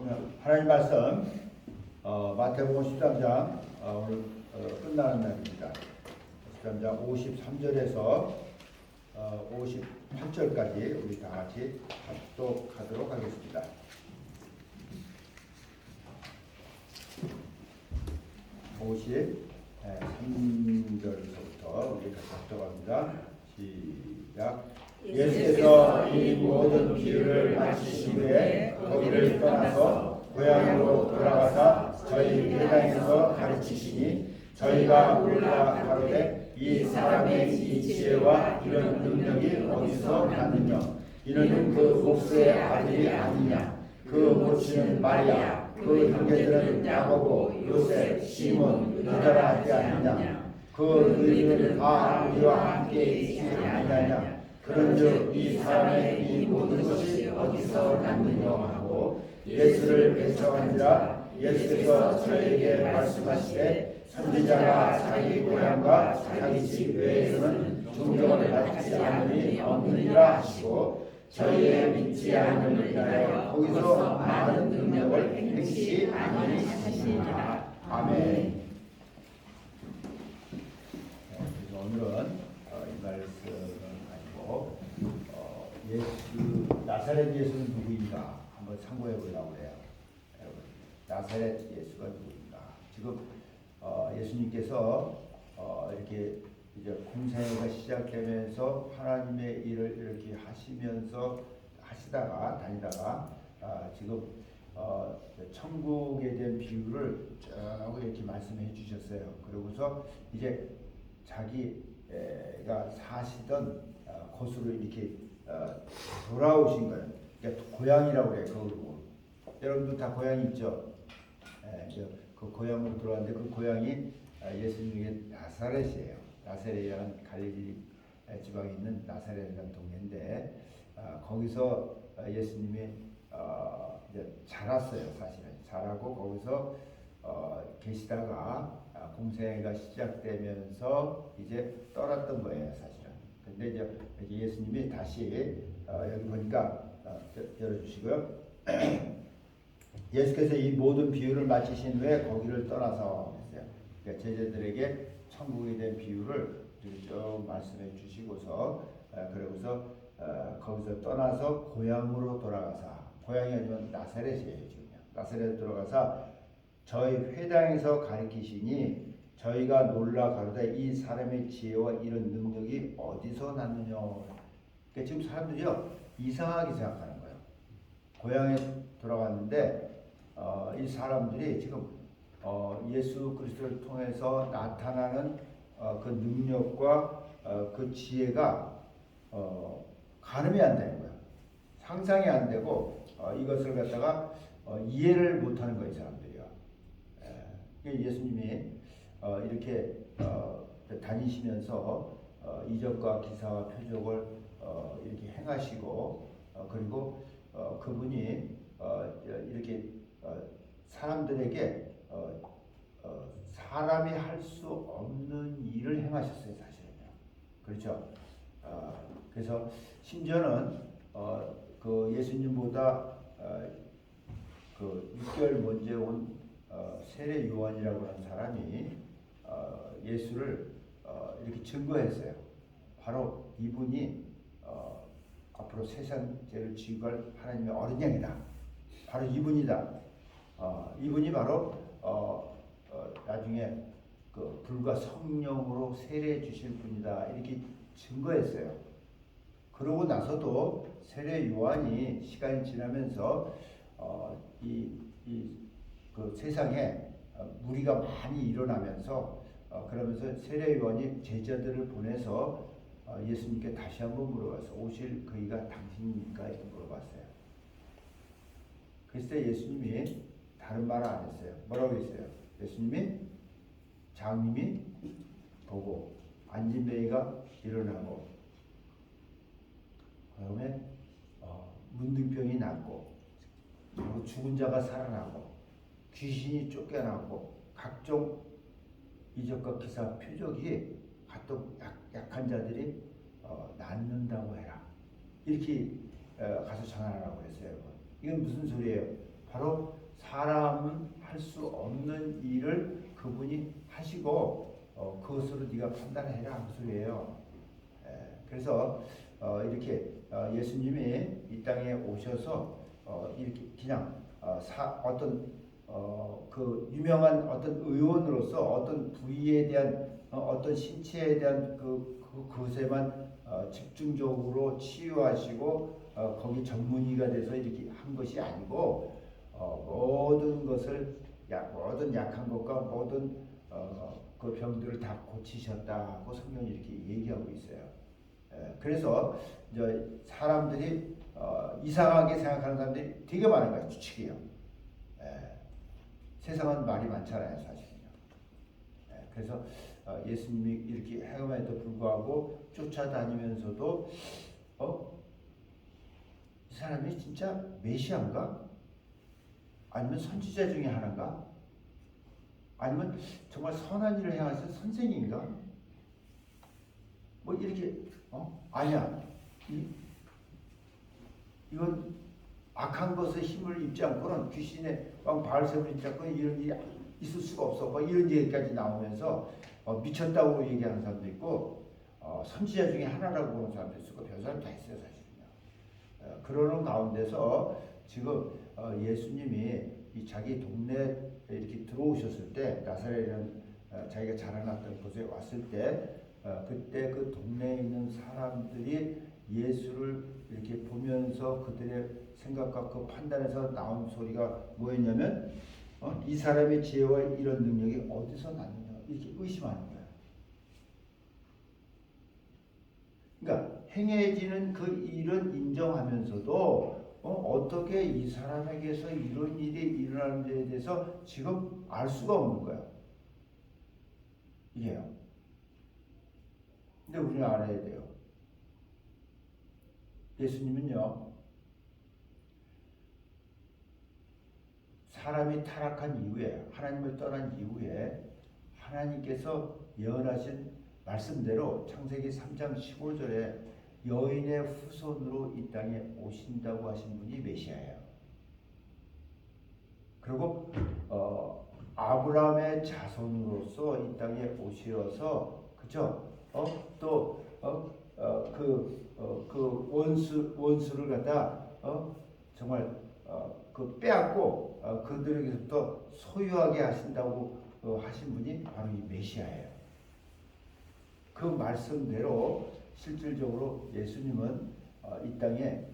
오늘 하나님 말씀 마태복음 13장 오늘 끝나는 날입니다. 13장 53절에서 58절까지 우리 다 같이 합독하도록 하겠습니다. 53절부터 우리 같이 합독합니다. 시작. 예수께서 이 모든 비유를 마치신 후에 거기를 떠나서 고향으로 돌아가사 저희 회당에서 가르치시니 저희가 몰라 가로되 이 사람의 이 지혜와 이런 능력이 어디서 났느냐. 이는 그 목수의 아들이 아니냐. 그 모친은 마리아, 그 형제들은 야고보, 요셉, 시몬, 유다라 하지 아니냐. 그 너희들은 다 우리와 함께 있지 아니하냐. 그런즉 이 사람의 이 모든 것이 어디서 났느냐 하고 예수를 배척하니라. 예수께서 저에게 말씀하시되 선지자가 자기 고향과 자기 집 외에서는 존경을 받지 않으니 없느니라 하시고 저희의 믿지 않음을 인하여 거기서 많은 능력을 행치 아니하시니라. 아멘. 오늘은 이 말씀을 가지고 예수 나사렛 예수는 누구인가 한번 참고해 보려고 해요. 여러분, 나사렛 예수가 누구인가? 지금 예수님께서 이렇게 이제 공생애가 시작되면서 하나님의 일을 이렇게 하시다가 다니다가 지금 천국에 대한 비유를 쭉 이렇게 말씀해 주셨어요. 그러고서 이제 자기가 사시던 곳으로 이렇게 돌아오신 거예요. 그러니까 고향이라고 그래요. 거기로. 여러분들 다 고향이 있죠? 그 고향으로 돌아왔는데 그 고향이 예수님의 나사렛이에요. 나사렛이라는 갈릴리 지방에 있는 나사렛이라는 동네인데 거기서 예수님이 이제 자랐어요. 사실은 자라고 거기서 계시다가 공생애가 시작되면서 이제 떠났던 거예요. 사실은. 근데 이제 예수님이 다시 여기 보니까 열어주시고요. 예수께서 이 모든 비유를 마치신 후에 거기를 떠나서 했어요. 그러니까 제자들에게 천국에 대한 비유를 쭉 말씀해 주시고서 그러고서 거기서 떠나서 고향으로 돌아가서 고향이 아니면 나사렛이에요. 지금 나사렛에 들어가서 저희 회당에서 가르치시니 저희가 놀라 가로되 이 사람의 지혜와 이런 능력이 어디서 났느냐. 그러니까 지금 사람들이요 이상하게 생각하는 거예요. 고향에 돌아왔는데 이 사람들이 지금 예수 그리스도를 통해서 나타나는 그 능력과 그 지혜가 가늠이 안 되는 거예요. 상상이 안 되고 이것을 갖다가 이해를 못하는 거예요. 사람들이요. 예수님이 이렇게 다니시면서 이적과 기사와 표적을 이렇게 행하시고 그리고 그분이 이렇게 사람들에게 사람이 할 수 없는 일을 행하셨어요. 사실은요. 그렇죠. 그래서 심지어는 그 예수님보다 그 6개월 먼저 온 세례 요한이라고 하는 사람이 예수를 이렇게 증거했어요. 바로 이분이 앞으로 세상 죄를 지고 갈 하나님의 어린 양이다. 바로 이분이다. 이분이 바로 나중에 그 불과 성령으로 세례해 주실 분이다. 이렇게 증거했어요. 그러고 나서도 세례 요한이 시간이 지나면서 그 세상에 무리가 많이 일어나면서 그러면서 세례 요한이 제자들을 보내서 예수님께 다시 한번 물어봤어요. 오실 그이가 당신입니까? 이렇게 물어봤어요. 그랬을 때 예수님이 다른 말을 안 했어요. 뭐라고 했어요? 예수님이 장님이 보고 앉은 베이가 일어나고 그다음에 문둥병이 낫고 그리고 죽은 자가 살아나고 귀신이 쫓겨나고 각종 이적과 기사 표적이 약한 자들이 낫는다고 해라. 이렇게 가서 전하라고 했어요. 이건 무슨 소리예요? 바로 사람은 할 수 없는 일을 그분이 하시고 그것으로 네가 판단해라 그 소리예요. 그래서 이렇게 예수님이 이 땅에 오셔서 이렇게 그냥 어떤 그 유명한 어떤 의원으로서 어떤 부위에 대한 어떤 신체에 대한 그것에만 집중적으로 치유하시고 거기 전문의가 돼서 이렇게 한 것이 아니고 모든 것을 모든 약한 것과 모든 그 병들을 다 고치셨다고 성경이 이렇게 얘기하고 있어요. 그래서 이제 사람들이 이상하게 생각하는 사람들이 되게 많은 거예요. 추측이요. 세상은 말이 많잖아요, 사실은요. 그래서 예수님이 이렇게 행함에도 불구하고 쫓아다니면서도 이 사람이 진짜 메시아인가? 아니면 선지자 중에 하나인가? 아니면 정말 선한 일을 행하신 선생인가? 뭐 이렇게 아니야. 이건 악한 것에 힘을 입지 않고는 귀신의 왕 바알세불을 입지 않고는 이런 일이 있을 수가 없어. 뭐 이런 얘기까지 나오면서 미쳤다고 얘기하는 사람도 있고 선지자 중에 하나라고 보는 사람도 있고 별 사람 다 있어요, 사실은요. 그러는 가운데서 지금 예수님이 이 자기 동네에 이렇게 들어오셨을 때 나사렛이라는 자기가 자라났던 곳에 왔을 때 그때 그 동네에 있는 사람들이 예수를 이렇게 보면서 그들의 생각과 그 판단에서 나온 소리가 뭐였냐면 이 사람의 지혜와 이런 능력이 어디서 났느냐 이렇게 의심하는 거야. 그러니까 행해지는 그 일은 인정하면서도 어떻게 이 사람에게서 이런 일이 일어나는 데에 대해서 지금 알 수가 없는 거야. 이게요. 근데 우리는 알아야 돼요. 예수님은요, 사람이 타락한 이후에, 하나님을 떠난 이후에 하나님께서 예언하신 말씀대로 창세기 3장 15절에 여인의 후손으로 이 땅에 오신다고 하신 분이 메시아예요. 그리고 아브라함의 자손으로서 이 땅에 오셔서 그죠? 그 원수를 갖다 정말 그 빼앗고 그들에게서부터 소유하게 하신다고 하신 분이 바로 이 메시아예요. 그 말씀대로 실질적으로 예수님은 이 땅에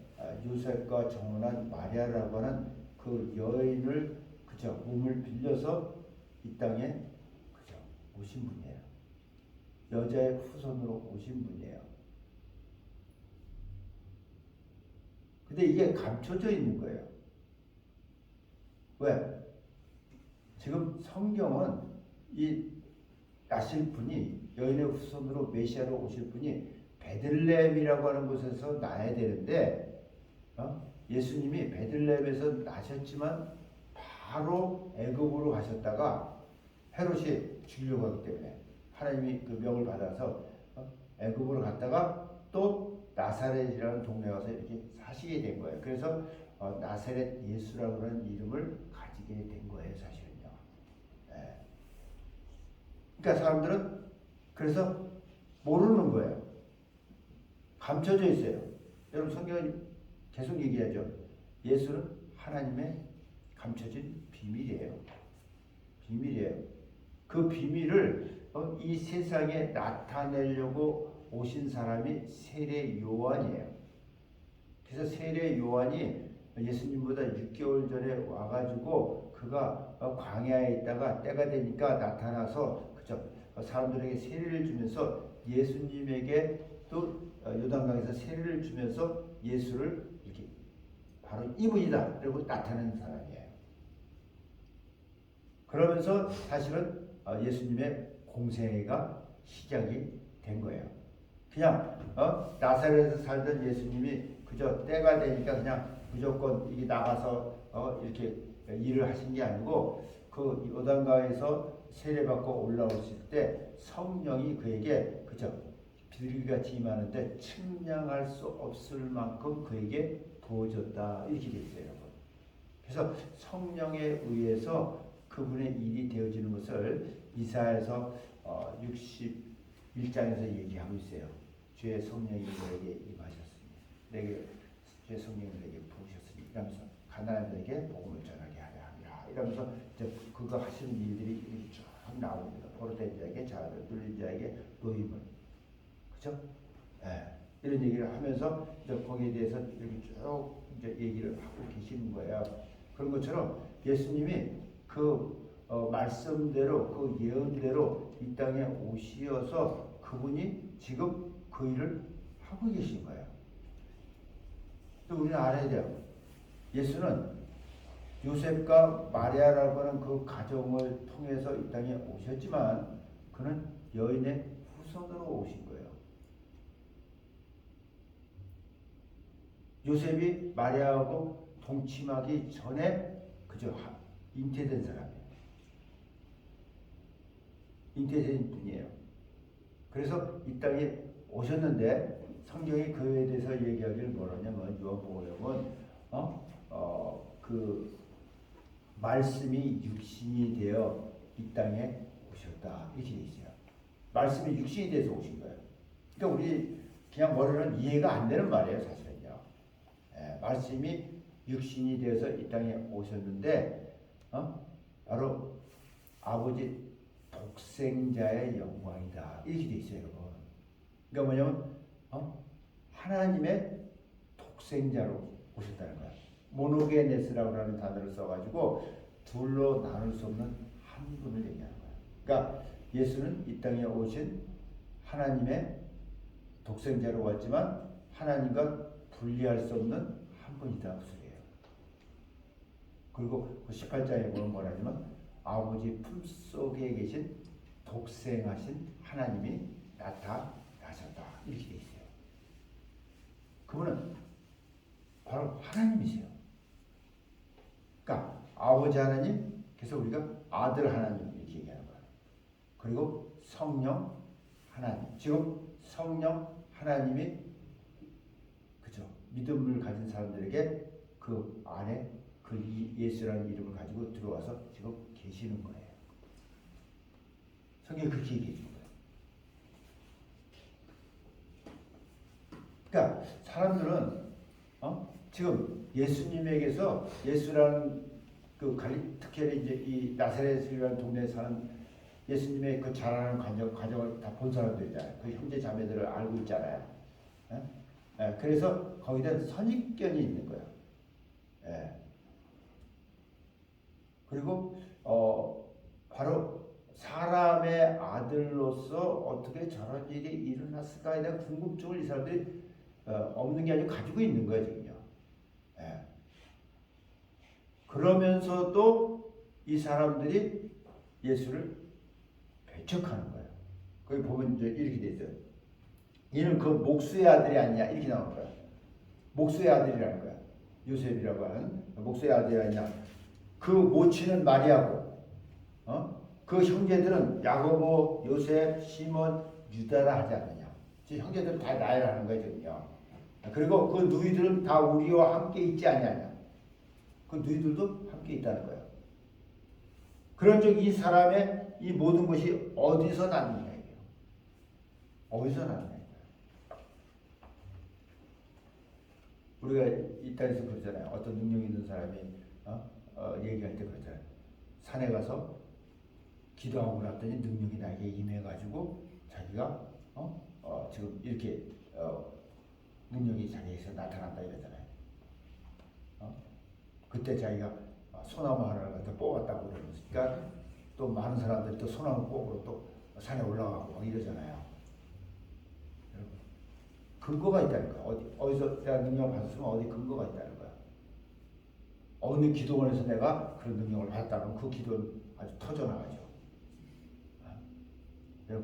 요셉과 정혼한 마리아라고 하는 그 여인을 그저 몸을 빌려서 이 땅에 그저 오신 분이에요. 여자의 후손으로 오신 분이에요. 근데 이게 감춰져 있는 거예요. 왜? 지금 성경은 이 나실 분이 여인의 후손으로 메시아로 오실 분이 베들레헴이라고 하는 곳에서 나야 되는데 예수님이 베들레헴에서 나셨지만 바로 애굽으로 가셨다가 헤롯이 죽이려고 하기 때문에 하나님이 그 명을 받아서 애굽으로 갔다가 또 나사렛이라는 동네 와서 이렇게 사시게 된 거예요. 그래서 나사렛 예수라고 하는 이름을 가지게 된 거예요, 사실은요. 그러니까 사람들은 그래서 모르는 거예요. 감춰져 있어요. 여러분 성경이 계속 얘기하죠. 예수는 하나님의 감춰진 비밀이에요. 비밀이에요. 그 비밀을 이 세상에 나타내려고 오신 사람이 세례 요한이에요. 그래서 세례 요한이 예수님보다 6개월 전에 와가지고 그가 광야에 있다가 때가 되니까 나타나서 그죠? 사람들에게 세례를 주면서 예수님에게 또 요단강에서 세례를 주면서 예수를 이렇게 바로 이분이다 그리고 나타낸 사람이에요. 그러면서 사실은 예수님의 공생애가 시작이 된 거예요. 그냥 나사렛에서 살던 예수님이 그저 때가 되니까 그냥 무조건 이게 나가서 이렇게 일을 하신 게 아니고 그 요단강에서 세례받고 올라오실 때 성령이 그에게 그저 비둘기같이 임하는데 측량할 수 없을 만큼 그에게 부어졌다 이렇게 돼 있어요. 그래서 성령에 의해서 그분의 일이 되어지는 것을 이사야서 61장에서 얘기하고 있어요. 주의 성령이 너에게 임하셨으니 내게 주의 성령이 너에게 부으셨으니 이러면서 가난한 자에게 복음을 전하게 하려 함이라 이러면서 이제 그가 하시는 일들이 이렇게 쭉 나옵니다. 포로된 자에게 자아를 눌린 자에게 노임을, 그죠? 예. 이런 얘기를 하면서 이제 거기에 대해서 이렇게 쭉 이제 얘기를 하고 계시는 거예요. 그런 것처럼 예수님이 그 말씀대로 그 예언대로 이 땅에 오시어서 그분이 지금 그 일을 하고 계신 거예요. 또 우리는 알아야 돼요. 예수는 요셉과 마리아라고 하는 그 가정을 통해서 이 땅에 오셨지만 그는 여인의 후손으로 오신 거예요. 요셉이 마리아하고 동침하기 전에 그저 잉태된 사람이에요. 잉태된 분이에요. 그래서 이 땅에 오셨는데 성경이 그에 대해서 얘기하기를 뭐라냐면 요한복음은 그 말씀이 육신이 되어 이 땅에 오셨다 이렇게 돼 있어요. 말씀이 육신이 돼서 오신 거예요. 그러니까 우리 그냥 머리는 이해가 안 되는 말이에요, 사실은요. 말씀이 육신이 되어서 이 땅에 오셨는데 바로 아버지 독생자의 영광이다 이렇게 돼 있어요, 여러분. 그러니까 뭐냐면 하나님의 독생자로 오셨다는 거야. 모노게네스라고 하는 단어를 써가지고 둘로 나눌 수 없는 한 분을 얘기하는 거야. 그러니까 예수는 이 땅에 오신 하나님의 독생자로 왔지만 하나님과 분리할 수 없는 한 분이다 그 소리예요. 그리고 그 18장에 보면 뭐라냐면 아버지 품속에 계신 독생하신 하나님이 나타나셨다 이렇게 돼 있어요. 그분은 바로 하나님이세요. 그러니까 아버지 하나님, 그래서 우리가 아들 하나님 이렇게 얘기하는 거예요. 그리고 성령 하나님. 지금 성령 하나님이 그죠? 믿음을 가진 사람들에게 그 안에 그 예수라는 이름을 가지고 들어와서 지금 계시는 거예요. 성경이 그렇게 얘기해 준 거예요. 그러니까 사람들은 지금 예수님에게서 예수라는 그 특히 이제 이 나사렛이라는 동네에 사는 예수님의 그 자라는 과정을 다 본 사람들이잖아요. 그 형제 자매들을 알고 있잖아요. 그래서 거기다 선입견이 있는 거예요. 그리고 바로 사람의 아들로서 어떻게 저런 일이 일어났을까에 대한 궁금증을 이 사람들이 없는 게 아니고 가지고 있는 거예요, 지금요. 그러면서도 이 사람들이 예수를 배척하는 거예요. 거기 보면 이제 이렇게 돼 있어요. 이는 그 목수의 아들이 아니냐 이렇게 나오는 거야. 목수의 아들이라는 거야. 요셉이라고 하는 목수의 아들이 아니냐. 그 모친은 마리아고, 그 형제들은 야고보, 요셉, 시몬, 유다라 하지 않느냐. 지 형제들 다 나열하는 거예요, 지금요. 그리고 그 누이들은 다 우리와 함께 있지 않냐냐. 그 누이들도 함께 있다는 거예요. 그런 적 이 사람의 이 모든 것이 어디서 났느냐 이게요. 어디서 났느냐. 우리가 이 땅에서 그러잖아요. 어떤 능력 있는 사람이 얘기할 때 그러잖아요. 산에 가서 기도하고 났더니 능력이 나에게 임해가지고 자기가 지금 이렇게 능력이 자기에서 나타난다 이러잖아요. 그때 자기가 소나무 하나를 갖다 뽑았다고 그러니까 또 많은 사람들이 또 소나무 뽑으러 또 산에 올라가고 막 이러잖아요. 여러분, 근거가 있다는 거야. 어디서 내가 능력을 받았으면 어디 근거가 있다는 거야. 어느 기도원에서 내가 그런 능력을 받았다면 그 기도는 아주 터져나가죠.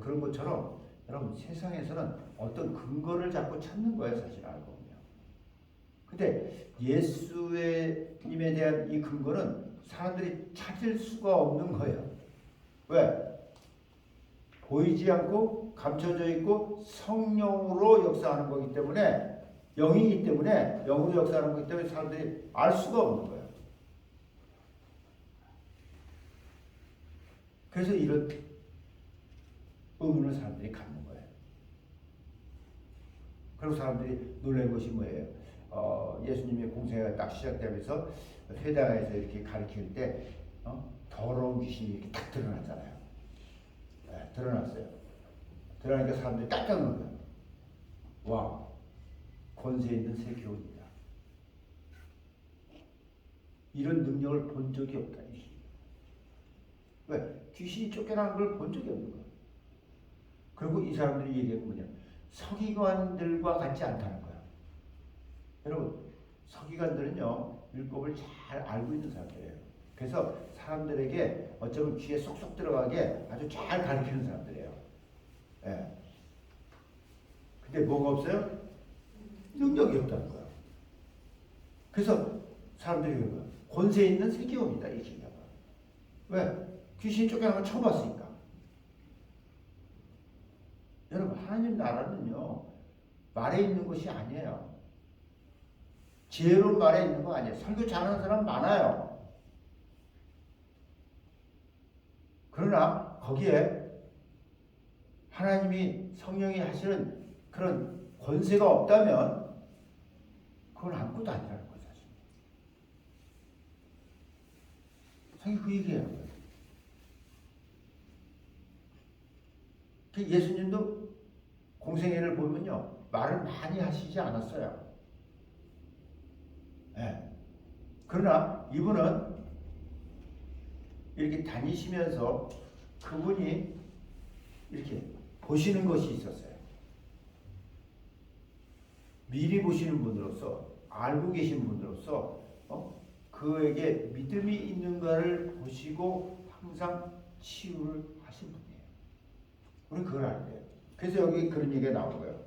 그런 것처럼 여러분 세상에서는 어떤 근거를 자꾸 찾는 거예요, 사실 알고 보면. 근데 예수님에 대한 이 근거는 사람들이 찾을 수가 없는 거예요. 왜? 보이지 않고 감춰져 있고 성령으로 역사하는 거기 때문에, 영이기 때문에, 영으로 역사하는 거기 때문에 사람들이 알 수가 없는 거예요. 그래서 이런 의문을 사람들이 갖는 거예요. 그리고 사람들이 놀란 것이 뭐예요? 예수님의 공생애가 딱 시작되면서 회당에서 이렇게 가르칠 때 더러운 귀신이 이렇게 딱 드러났잖아요. 네, 드러났어요. 드러나니까 사람들이 깜짝 놀란 거예요. 와, 권세 있는 세교입니다. 이런 능력을 본 적이 없다. 왜? 귀신이 쫓겨나는 걸 본 적이 없는 거예요. 그리고 이 사람들이 얘기하는 뭐냐? 서기관들과 같지 않다는 거예요. 여러분, 서기관들은요, 율법을 잘 알고 있는 사람들이에요. 그래서 사람들에게 어쩌면 귀에 쏙쏙 들어가게 아주 잘 가르치는 사람들이에요. 예. 근데 뭐가 없어요? 능력이 없다는 거예요. 그래서 사람들이 그런 거예요. 권세 있는 세계원이다, 이 얘기가. 왜? 귀신이 쫓겨나는 걸 처음 봤으니까. 여러분, 하나님 나라는요, 말에 있는 것이 아니에요. 지혜로운 말에 있는 거 아니에요. 설교 잘하는 사람 많아요. 그러나 거기에 하나님이 성령이 하시는 그런 권세가 없다면 그건 아무것도 아니라는 거죠. 사실. 성경이 그 얘기예요. 예수님도 공생애를 보면요, 말을 많이 하시지 않았어요. 네. 그러나 이분은 이렇게 다니시면서 그분이 이렇게 보시는 것이 있었어요. 미리 보시는 분으로서, 알고 계신 분으로서 그에게 믿음이 있는가를 보시고 항상 치유를 하신 분이에요. 우리는 그걸 알아야 돼요. 그래서 여기 그런 얘기가 나온 거예요.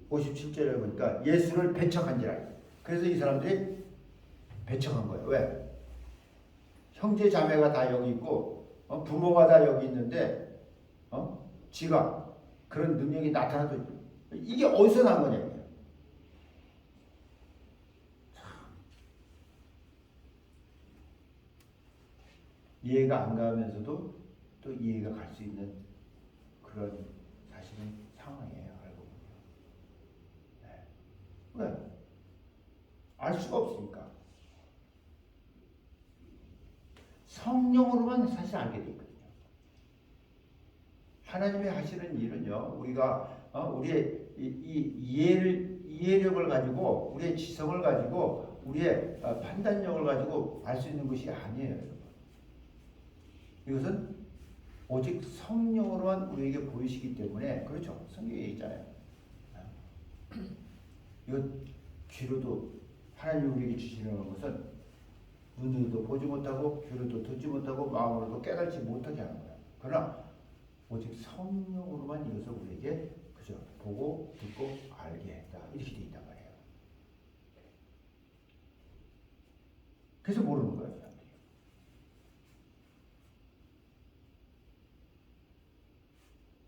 57절에 보니까 예수를 배척한지라. 그래서 이 사람들이 배척한 거예요. 왜? 형제 자매가 다 여기 있고 부모가 다 여기 있는데 지가 그런 능력이 나타나도 이게 어디서 난 거냐. 이해가 안 가면서도 또 이해가 갈 수 있는 그런 사실은 상황이에요. 알고 보면. 네. 왜? 알 수가 없으니까. 성령으로만 사실 알게 돼 있거든요. 하나님이 하시는 일은요, 우리가 우리의 이해력을 가지고, 우리의 지성을 가지고, 우리의 판단력을 가지고 알 수 있는 것이 아니에요, 여러분. 이것은 오직 성령으로만 우리에게 보이시기 때문에, 그렇죠? 성경에 있잖아요. 이거 귀로도 하나님이 우리에게 주시는 것은 눈으로도 보지 못하고 귀로도 듣지 못하고 마음으로도 깨닫지 못하게 하는 거야. 그러나 오직 성령으로만 이것을 우리에게 그저 보고 듣고 알게 했다. 이렇게 돼 있단 말이에요. 그래서 모르는 거예요, 사람들이.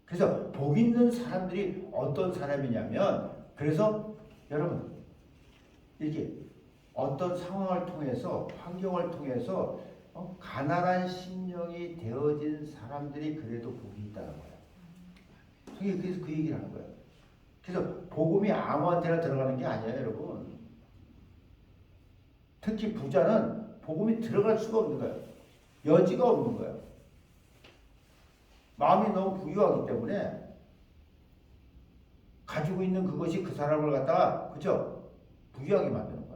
그래서 복 있는 사람들이 어떤 사람이냐면, 그래서 여러분 이렇게 어떤 상황을 통해서, 환경을 통해서 가난한 심령이 되어진 사람들이 그래도 복이 있다는 거예요. 그래서 그 얘기를 하는 거예요. 그래서 복음이 아무한테나 들어가는 게 아니에요, 여러분. 특히 부자는 복음이 들어갈 수가 없는 거예요. 여지가 없는 거예요. 마음이 너무 부유하기 때문에 가지고 있는 그것이 그 사람을 갖다가 그죠? 부유하게 만드는 거예요.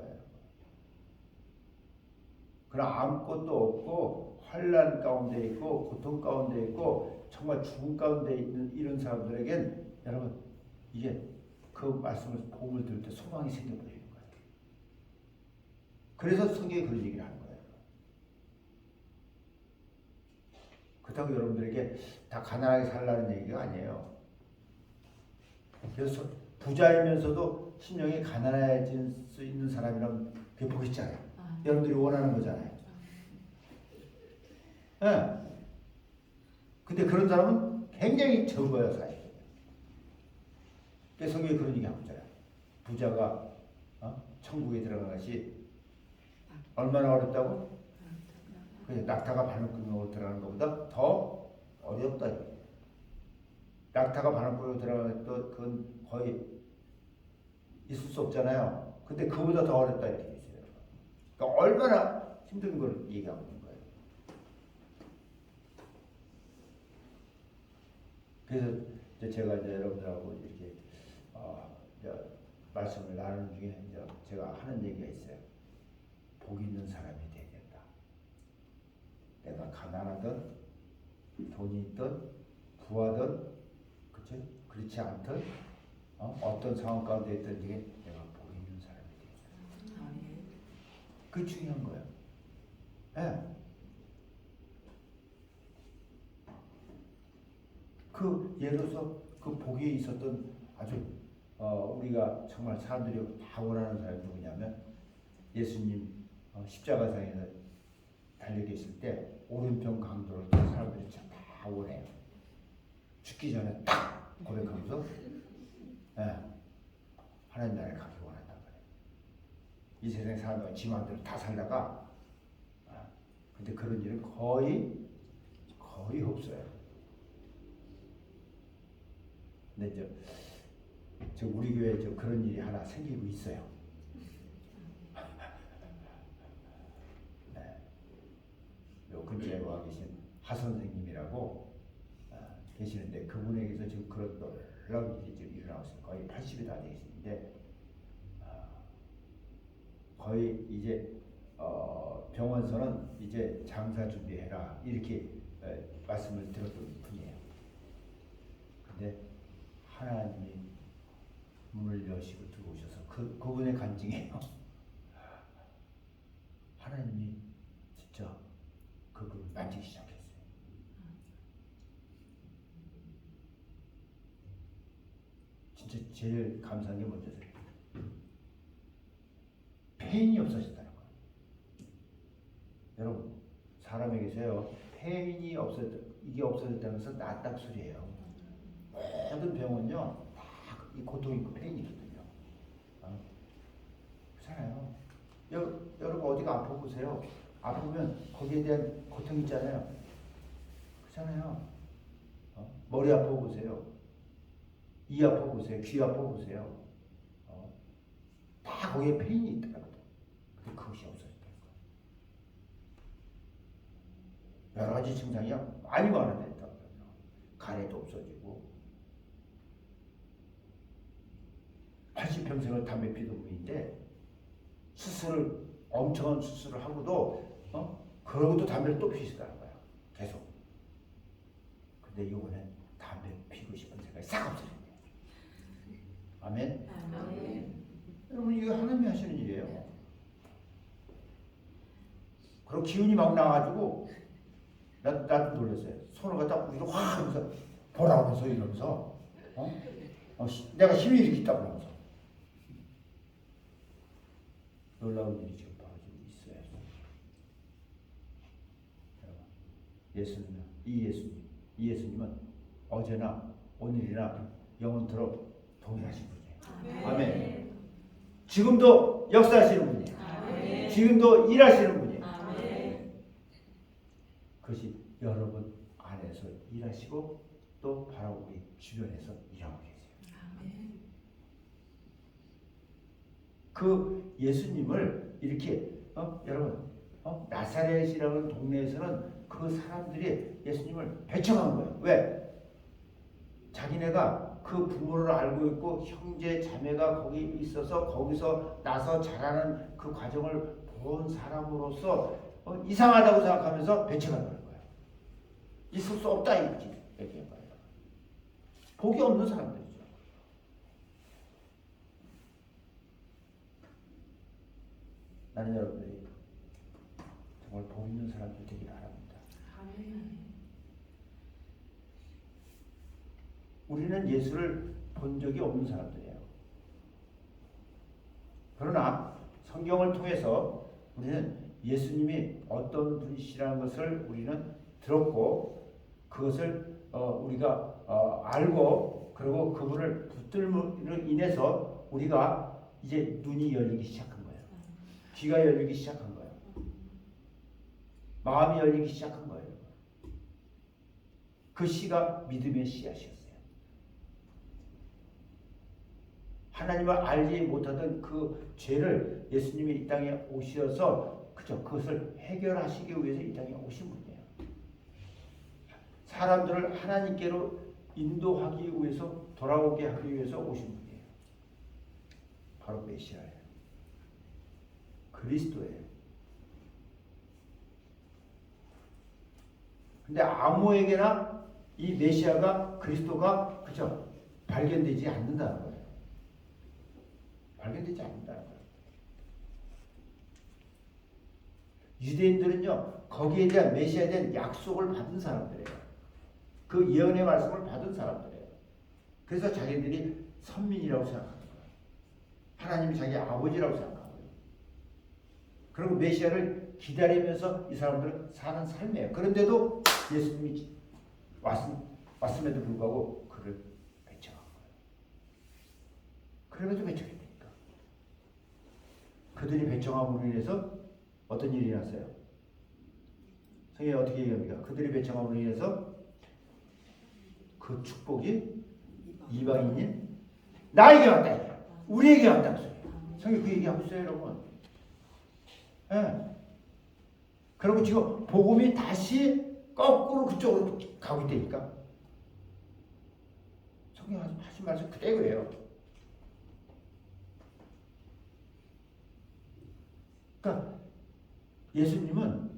그러나 아무것도 없고 환난 가운데 있고 고통 가운데 있고 정말 죽음 가운데 있는 이런 사람들에겐 여러분 이게 그 말씀을 복음을 들을 때 소망이 생겨버리는 거예요. 그래서 성경이 그런 얘기를 하는 거예요. 그렇다고 여러분들에게 다 가난하게 살라는 얘기가 아니에요. 그래서 부자이면서도 심령이 가난해질 수 있는 사람이라면 그게 복 있잖아요. 여러분들이 원하는 거잖아요. 네. 근데 그런 사람은 굉장히 적어요, 사실. 그래서 성경에 그런 얘기 하고 있잖아요. 부자가 천국에 들어간 것이 얼마나 어렵다고? 그래서 낙타가 바늘구멍으로 들어가는 것보다 더 어렵다. 낙타가 바늘구멍으로 들어가는 것 그건 거의 있을 수 없잖아요. 근데 그보다 더 어렵다 이렇게 있어요. 그러니까 얼마나 힘든 걸 얘기하고 있는 거예요. 그래서 이제 제가 이제 여러분들하고 이렇게 이제 말씀을 나누는 중에 이제 제가 하는 얘기가 있어요. 복 있는 사람이 되겠다. 내가 가난하든 돈이 있든 부하든 그치? 그렇지 않든 어떤 상황 가운데 있든지 내가 복 있는 사람이 되겠다. 그게 중요한 거예요. 네. 그 예를 들어서 그 복이 있었던 아주 우리가 정말 사람들이 다 원하는 사람이 누구냐면 예수님 십자가상에서 달려 계실 때 오른편 강도를 사람들이 다 원해요. 죽기 전에 딱 고백하면서 하나님 나라에 가기 원한단 말이에요. 이 세상 사람들은 지 마음대로 다 살다가 근데 그런 일은 거의 없어요. 근데 저 우리 교회에 그런 일이 하나 생기고 있어요. 네. 요 근처에 와 계신 하 선생님이라고 계시는데 그분에게서 지금 그런 놀라운 일이 지금 일어나고 있어요. 거의 80이 다 되시는데 거의 이제 병원서는 이제 장사 준비해라 이렇게 말씀을 들었던 분이에요. 근데 하나님이 문을 여시고 들어오셔서 그분의 간증이에요. 하나님이 진짜 그분을 만지기 시작했어요. 진짜 제일 감사한 게 뭔지 아세요? 페인이 없어졌다는 거예요. 여러분 사람에게서요 페인이 이게 없어졌다는 것은 낫다 소리예요. 모든 병은요 다 이 고통 있고 페인이 있거든요. 그렇잖아요. 여러분 어디가 아파 보세요. 아프면 거기에 대한 고통 있잖아요. 그렇잖아요. 머리 아파 보세요. 이 아파 보세요. 귀 아파 보세요. 다 거기에 페인이 있더라고요. 근데 그것이 없어졌다는 거예요. 여러 가지 증상이 많이 완화됐다고요. 가래도 없어지고 80평생을 담배 피던 분인데 엄청난 수술을 하고도 그러고도 담배를 또 피시더라는 거야. 계속. 근데 이번엔 담배 피고 싶은 생각이 싹 없어졌네요. 아멘. 아멘. 여러분 이거 하나님이 하시는 일이에요. 그리고 기운이 막 나가지고 나도 놀랐어요. 손을 갖다 위로 확 하면서 보라면서 이러면서 내가 힘이 이렇게 있다고 하면서 놀라운 일이 지금 벌어지고 있어요. 이 예수님은 어제나 오늘이나 영원토록 동일하신 분이에요. 아멘. 지금도 역사하시는 분이에요. 아멘. 지금도 일하시는 분이에요. 아멘. 그것이 여러분 안에서 일하시고 또 바로 우리 주변에서 일하고 계세요. 아멘. 그 예수님을 이렇게 여러분 나사렛이라는 동네에서는 그 사람들이 예수님을 배척한 거예요. 왜? 자기네가 그 부모를 알고 있고 형제 자매가 거기 있어서 거기서 나서 자라는 그 과정을 본 사람으로서 이상하다고 생각하면서 배척한다는 거예요. 있을 수 없다 이렇게 얘기한 거예요. 복이 없는 사람들이죠. 나는 여러분들이 정말 복 있는 사람들 되기를 바랍니다. 우리는 예수를 본 적이 없는 사람들이에요. 그러나 성경을 통해서 우리는 예수님이 어떤 분이시라는 것을 우리는 들었고 그것을 우리가 알고 그리고 그분을 붙들므로 인해서 우리가 이제 눈이 열리기 시작한 거예요. 귀가 열리기 시작한 거예요. 마음이 열리기 시작한 거예요. 그 씨가 믿음의 씨앗이었어요. 하나님을 알지 못하던 그 죄를 예수님이 이 땅에 오셔서 그것을 해결하시기 위해서 이 땅에 오신 분이에요. 사람들을 하나님께로 인도하기 위해서, 돌아오게 하기 위해서 오신 분이에요. 바로 메시아예요. 그리스도예요. 근데 아무에게나 이 메시아가, 그리스도가 발견되지 않는다는 거예요. 발견되지 않는다는 거예요. 유대인들은요, 거기에 대한 메시아에 대한 약속을 받은 사람들이에요. 그 예언의 말씀을 받은 사람들이에요. 그래서 자기들이 선민이라고 생각하는 거예요. 하나님이 자기 아버지라고 생각하고요. 그리고 메시아를 기다리면서 이 사람들은 사는 삶이에요. 그런데도 예수님이 왔음에도 불구하고 그를 배척한 거예요. 그럼에도 배척했으니까. 그들이 배척함으로 인해서 어떤 일이 났어요? 성경이 어떻게 얘기합니까? 그들이 배척함으로 인해서 그 축복이 이방인인 나에게 왔다. 우리에게 왔다. 성경이 그 얘기하고 있어요, 여러분. 네. 그리고 지금 복음이 다시 거꾸로 그쪽으로 가고 있다니까. 성경 하신 말씀 그대로예요. 그러니까 예수님은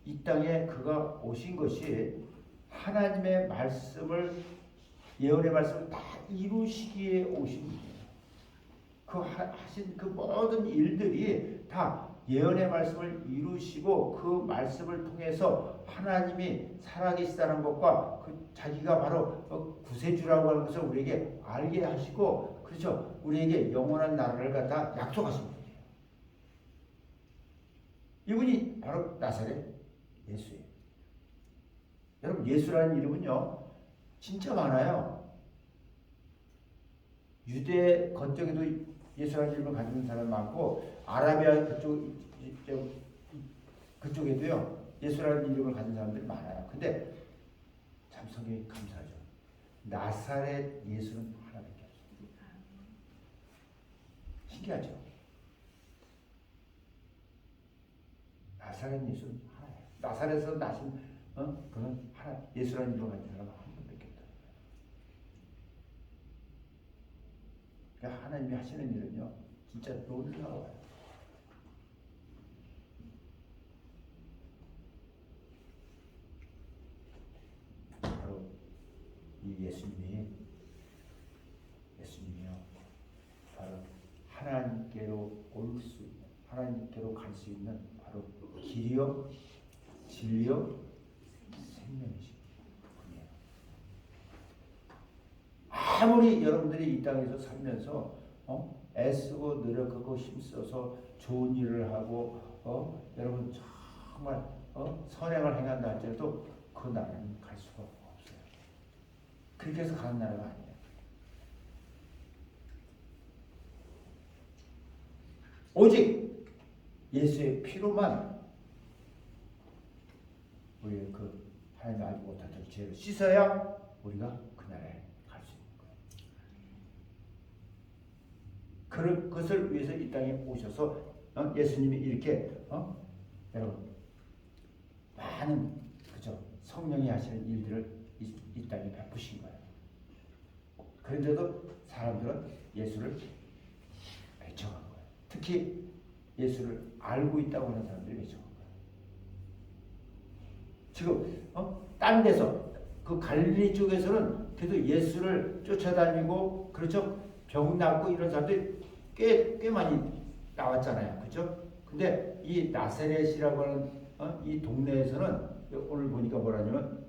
이 땅에 그가 오신 것이 하나님의 말씀을, 예언의 말씀을 다 이루시기에 오신 분이에요. 그 하신 그 모든 일들이 다 예언의 말씀을 이루시고 그 말씀을 통해서 하나님이 살아계시다는 것과 자기가 바로 구세주라고 하는 것을 우리에게 알게 하시고, 그렇죠? 우리에게 영원한 나라를 갖다 약속하신 분이에요. 이분이 바로 나사렛 예수예요. 여러분, 예수라는 이름은요 진짜 많아요. 유대 건쪽에도 예수라는 이름을 가지고 있는 사람이 많고, 아라비아 그쪽에도요 예수라는 이름을 가진 사람들이 많아요. 근데 참 성경이 감사하죠. 나사렛 예수는 하나밖에 없습니다. 신기하죠. 나사렛 예수는 하나예요. 나사렛에서 나신 그는 하나, 예수라는 이름을 가진 사람은 한 분밖에 없다. 그러니까 하나님이 하시는 일은요 진짜 놀라워요. 바로 이 예수님이요 바로 하나님께로 올 수 있는, 하나님께로 갈 수 있는 바로 길이요 진리요 생명이신 분이에요. 아무리 여러분들이 이 땅에서 살면서 애쓰고 노력하고 힘써서 좋은 일을 하고 여러분 정말 선행을 행한다 할지라도 그 나라는 갈 수가 없어요. 그렇게 해서 가는 나라가 아니에요. 오직 예수의 피로만 우리의 그 하나님 알지 못하던 죄를 씻어야 우리가 그 나라에 갈 수 있는 거예요. 그것을 위해서 이 땅에 오셔서 예수님이 이렇게 여러분 많은 성령이 하시는 일들을 이 땅에 베푸신 거예요. 그런데도 사람들은 예수를 배척한 거예요. 특히 예수를 알고 있다고 하는 사람들이 배척한 거예요. 지금 딴 데서 그 갈릴리 쪽에서는 그래도 예수를 쫓아다니고, 그렇죠? 병 낫고 이런 사람들이 꽤 많이 나왔잖아요. 그렇죠? 근데 이 나사렛이라고 하는 이 동네에서는 오늘 보니까 뭐라냐면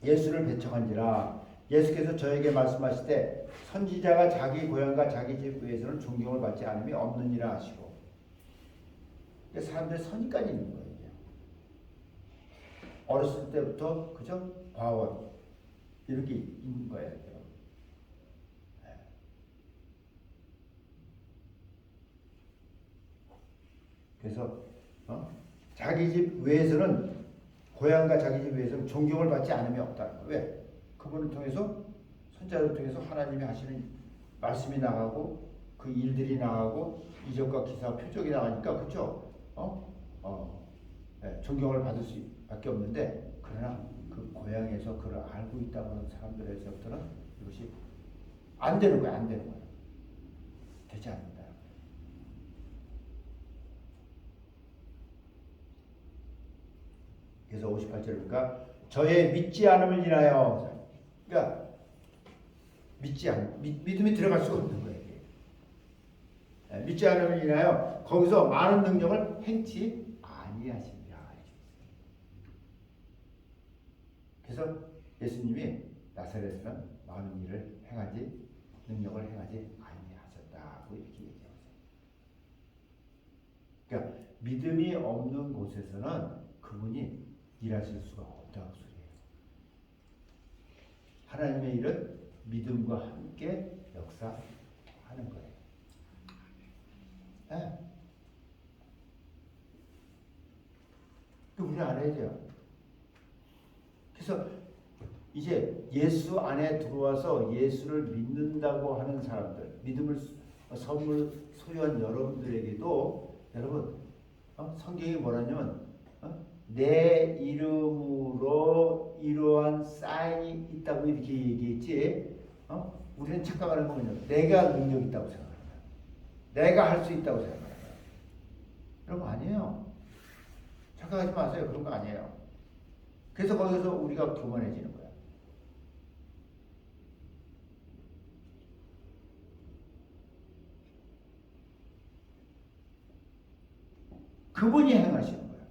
예수를 배척한지라 예수께서 저에게 말씀하실 때 선지자가 자기 고향과 자기 집 위에서는 존경을 받지 않음이 없느니라 하시고, 사람들의 선입관이 있는 거예요. 어렸을 때부터 그죠? 과원 이렇게 있는 거예요. 그래서 자기 집 외에서는 고향과 자기 집에서 존경을 받지 않음이 없다는 거예요. 왜? 그분을 통해서 선자를 통해서 하나님이 하시는 말씀이 나가고 그 일들이 나가고 이적과 기사 표적이 나가니까 그렇죠? 존경을 받을 수밖에 없는데 그러나 그 고향에서 그걸 알고 있다고 하는 사람들에서부터는 이것이 안 되는 거야, 안 되는 거야. 되지 않는다. 그래서 58절이니까 저의 믿지 않음을 인하여, 그러니까 믿음이 들어갈 수가 없는 거예요. 믿지 않음을 인하여 거기서 많은 능력을 행치 아니하시니라. 그래서 예수님이 나사렛에는 많은 일을 행하지 능력을 행하지 아니하셨다고 이렇게 얘기하고 있어요. 그러니까 믿음이 없는 곳에서는 그분이 일하실 수가 없다고 소리예요. 하나님의 일은 믿음과 함께 역사하는 거예요. 네. 그 우리 알아야 돼요. 그래서 이제 예수 안에 들어와서 예수를 믿는다고 하는 사람들, 믿음을 선물 소유한 여러분들에게도 여러분 성경이 뭐라냐면 내 이름으로 이러한 사인이 있다고 이렇게 얘기했지. 우리는 착각하는 거는요. 내가 능력 있다고 생각합니다. 내가 할 수 있다고 생각합니다. 그런 거 아니에요. 착각하지 마세요. 그런 거 아니에요. 그래서 거기서 우리가 교만해지는 거야. 그분이 행하시는 거야.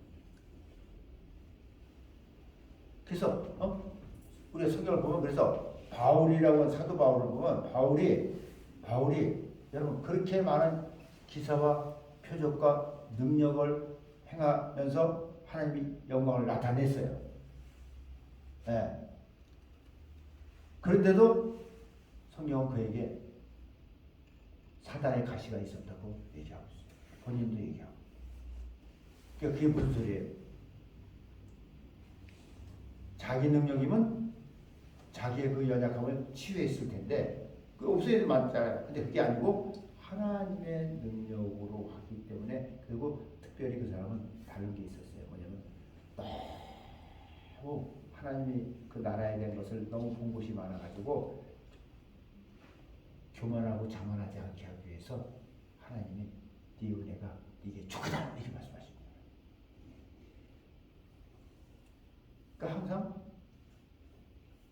그래서 우리가 성경을 보면 그래서 바울이라고 하는 사도 바울을 보면 바울이 여러분 그렇게 많은 기사와 표적과 능력을 행하면서 하나님의 영광을 나타냈어요. 네. 그런데도 성경은 그에게 사단의 가시가 있었다고 얘기하고 있어요. 본인도 얘기하고. 그러니까 그게 무슨 소리예요? 자기 능력이면 자기의 그 연약함을 치유했을 텐데 그 없어야 맞잖아요. 근데 그게 아니고 하나님의 능력으로 하기 때문에 그리고 특별히 그 사람은 다른 게 있었어요. 뭐냐면 너무 하나님이 그 나라에 대한 것을 너무 본 것이 많아가지고 교만하고 자만하지 않게 하기 위해서 하나님이 네 은혜가 네게 족하다 이렇게 말씀하십니다. 그러니까 항상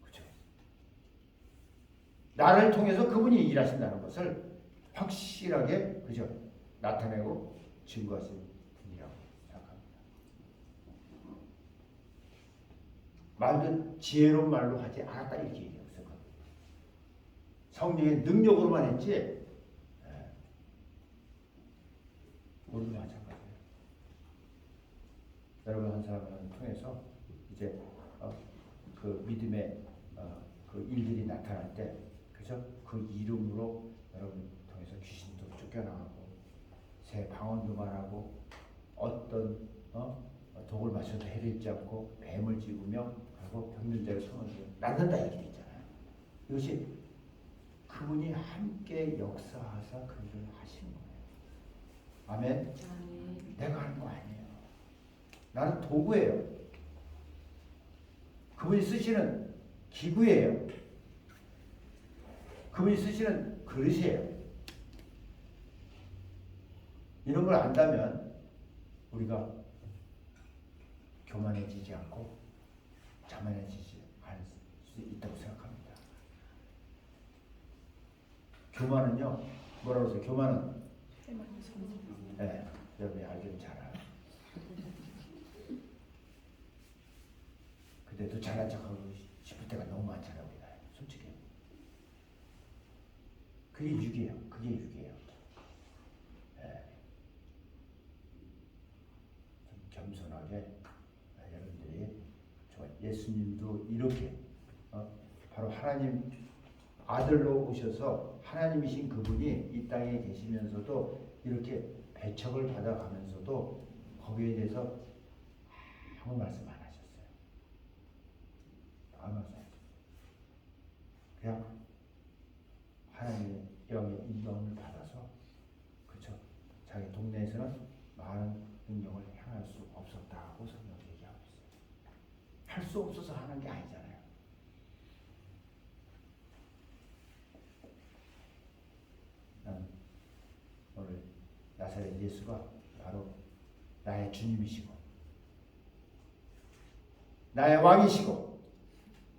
그렇죠. 나를 통해서 그분이 일하신다는 것을 확실하게 그죠 나타내고 증거하신 분이라고 생각합니다. 말도 지혜로운 말로 하지 않았다 이렇게 얘기하고 있어요. 성령의 능력으로만 했지 우리도 마찬가지예요. 여러분 한 사람을 통해서 이제 그 믿음의 그 일들이 나타날 때 그죠? 그 이름으로 여러분 통해서 귀신도 쫓겨나가고 새 방언도 말하고 어떤 독을 마셔도 해를 입지 않고 뱀을 집으며 하고 병든 자의 손을 낫는다 이렇게 있잖아요. 이것이 그분이 함께 역사하사 그 일을 하시는 거예요. 아멘. 내가 하는 거 아니에요. 나는 도구예요. 그분이 쓰시는 기구예요. 그분이 쓰시는 그릇이에요. 이런 걸 안다면 우리가 교만해지지 않고 자만해지지 않을 수 있다고 생각합니다. 교만은요, 뭐라고 하세요? 교만은 네, 여러분이 알기는 잘 알아요. 근데도 잘난 척하고 싶을 때가 너무 많잖아요, 우리가. 솔직히. 그게 육이에요. 그게 육이에요. 네. 좀 겸손하게 여러분들이 예수님도 이렇게 바로 하나님 아들로 오셔서 하나님이신 그분이 이 땅에 계시면서도 이렇게 배척을 받아가면서도 거기에 대해서 아무 말씀 안 하셨어요. 안 와서 그냥 하나님의 영의 인도함을 받아서 그렇죠. 자기 동네에서는 많은 능력을 행할 수 없었다고 성경 얘기하고 있어요. 할 수 없어서 하는 게 아니잖아요. 오늘 나사렛 예수가 바로 나의 주님이시고 나의 왕이시고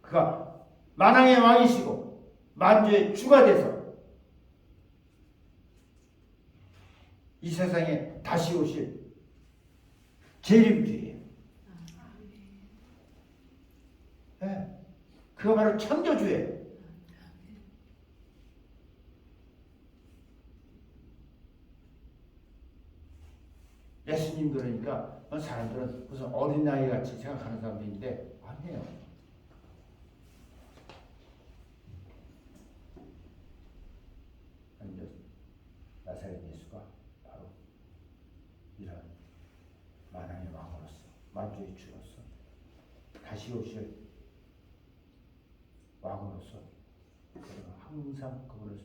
그가 만왕의 왕이시고 만주의 주가 돼서 이 세상에 다시 오실 재림주예요. 네. 그가 바로 창조주예요. 예수님 그러니까 사람들은 무슨 어린아이 같이 생각하는 사람들인데 아니에요. 나사렛 예수가 바로 이런 만왕의 왕으로서 만주의 주로서 다시 오실 왕으로서 항상 그분을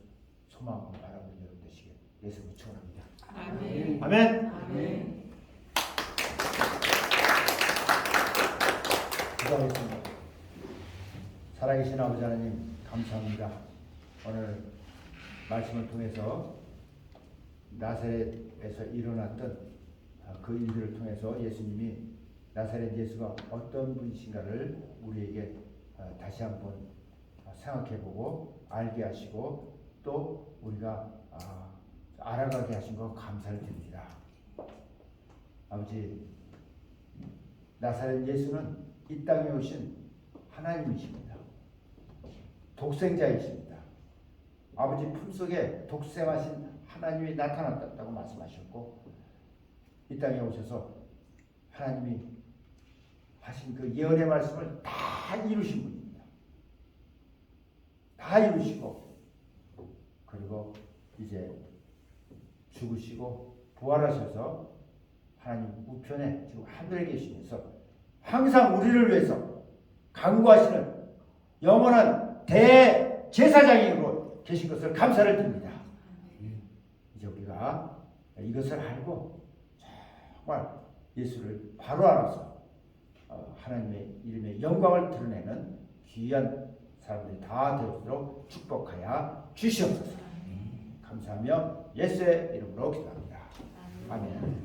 소망하고 바라보는 여러분 되시길 예수님을 축원합니다. 아멘. 아멘. 아멘. 기도하겠습니다. 살아계신 아버지 하나님 감사합니다. 오늘 말씀을 통해서 나사렛에서 일어났던 그 일들을 통해서 예수님이 나사렛 예수가 어떤 분이신가를 우리에게 다시 한번 생각해보고 알게 하시고 또 우리가 알아가게 하신 것 감사를 드립니다. 아버지, 나사렛 예수는 이 땅에 오신 하나님이십니다. 독생자이십니다. 아버지 품속에 독생하신 하나님이 나타났다고 말씀하셨고 이 땅에 오셔서 하나님이 하신 그 예언의 말씀을 다 이루신 분입니다. 다 이루시고 그리고 이제 죽으시고 부활하셔서 하나님 우편에 지금 하늘에 계시면서 항상 우리를 위해서 간구하시는 영원한 대제사장으로 계신 것을 감사를 드립니다. 이제 우리가 이것을 알고 정말 예수를 바로 알아서 하나님의 이름의 영광을 드러내는 귀한 사람들이 다 되도록 축복하여 주시옵소서. 감사하며 예수의 이름으로 기도합니다. 아멘.